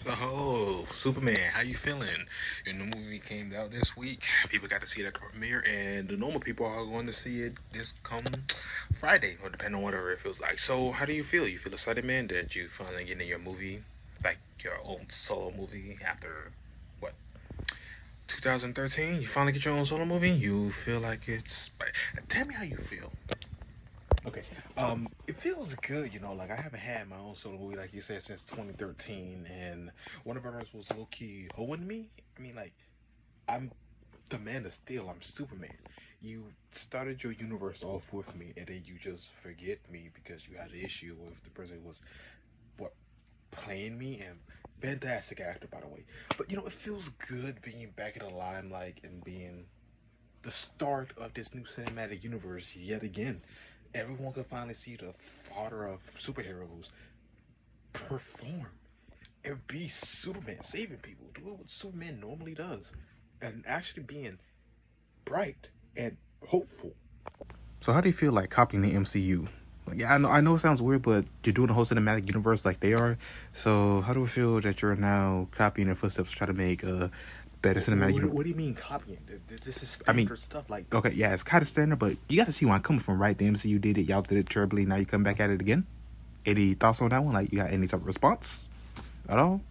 So, Superman, how you feeling? Your new movie came out this week. People got to see it at the premiere, and the normal people are going to see it this come Friday, or depending on whatever it feels like. So, how do you feel? You feel excited, man, that you finally getting your movie, like your own solo movie after what? 2013? You finally get your own solo movie? You feel like it's. Tell me how you feel. Okay. It feels good, like I haven't had my own solo movie, like you said, since 2013, and Warner Brothers was low key owing me. I mean, like, I'm the Man of Steel, I'm Superman. You started your universe off with me, and then you just forget me because you had an issue with the person who was, what, playing me, and fantastic actor, by the way. But, it feels good being back in the limelight and being the start of this new cinematic universe yet again. Everyone could finally see the father of superheroes perform and be Superman, saving people, doing what Superman normally does, and actually being bright and hopeful. So how do you feel like copying the MCU? Like, yeah, I know it sounds weird, but you're doing the whole cinematic universe like they are. So how do you feel that you're now copying their footsteps to try to make a better cinematic universe? What do you mean copying? This is standard stuff. Like, okay, yeah, it's kind of standard, but you got to see where I'm coming from, right? The MCU did it, y'all did it terribly. Now you come back at it again. Any thoughts on that one? Like, you got any type of response at all?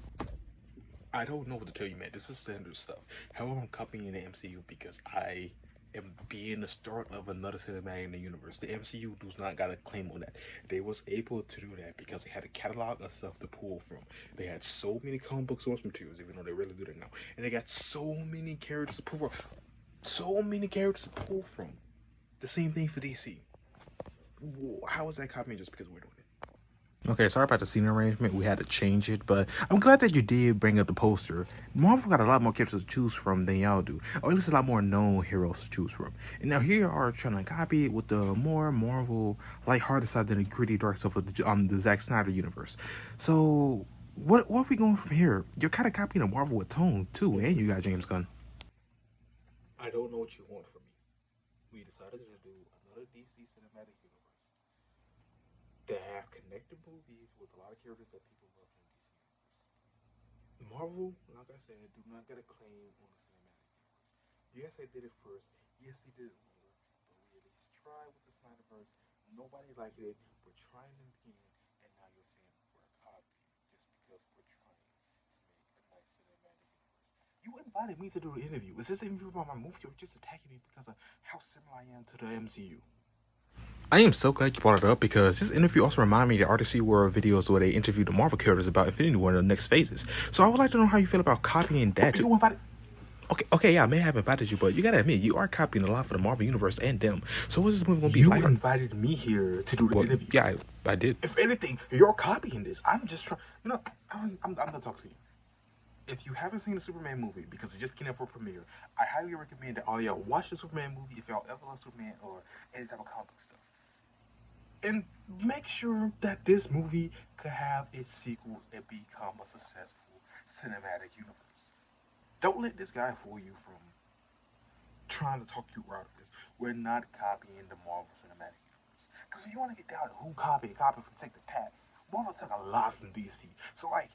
I don't know what to tell you, man. This is standard stuff. However, I'm copying the MCU because I am being the start of another cinematic in the universe. The MCU does not got a claim on that. They was able to do that because they had a catalog of stuff to pull from. They had so many comic book source materials, even though they really do that now. And they got so many characters to pull from. So many characters to pull from. The same thing for DC. How is that copying just because we're doing it? Okay, sorry about the scene arrangement. We had to change it, but I'm glad that you did bring up the poster. Marvel got a lot more characters to choose from than y'all do, or at least a lot more known heroes to choose from. And now here you are trying to copy it with the more Marvel, lighthearted side than the gritty, dark stuff of the Zack Snyder universe. So, what are we going from here? You're kind of copying a Marvel with tone too, and you got James Gunn. I don't know what you want from me. We decided to do another DC cinematic universe that have connected movies with a lot of characters that people love from DC Universe. Marvel, like I said, do not get a claim on the cinematic universe. Yes, they did it first. Yes, they did it longer. But we at least tried with the Snyderverse. Nobody liked it. We're trying it again, and now you're saying we're a copy just because we're trying to make a nice cinematic universe. You invited me to do an interview. Is this an interview about my movie, or just attacking me because of how similar I am to the MCU? I am so glad you brought it up because this interview also reminded me of the Artisty World videos where they interviewed the Marvel characters about Infinity War and the next phases. So I would like to know how you feel about copying that too. Okay, yeah, I may have invited you, but you gotta admit, you are copying a lot for the Marvel Universe and them. So what's this movie gonna be like? You invited me here to do the interview. Yeah, I did. If anything, you're copying this. I'm just trying, I'm not talking to you. If you haven't seen the Superman movie, because it just came out for premiere, I highly recommend that all y'all watch the Superman movie if y'all ever love Superman or any type of comic book stuff. And make sure that this movie could have its sequel and become a successful cinematic universe. Don't let this guy fool you from trying to talk you out of this. We're not copying the Marvel Cinematic Universe. Because if you want to get down to who copied from Take the Tat, Marvel took a lot from DC. So, like,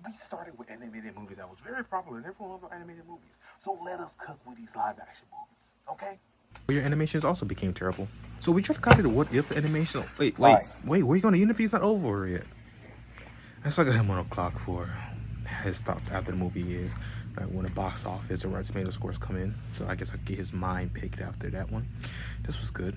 we started with animated movies that was very popular, and everyone loved animated movies. So let us cook with these live action movies, okay? Your animations also became terrible. So we tried to copy the What If animation. Wait, where you going? The interview's not over yet. Let's look at him on the clock for his thoughts after the movie is when the box office or Rotten Tomato scores come in. So I guess I get his mind picked after that one. This was good.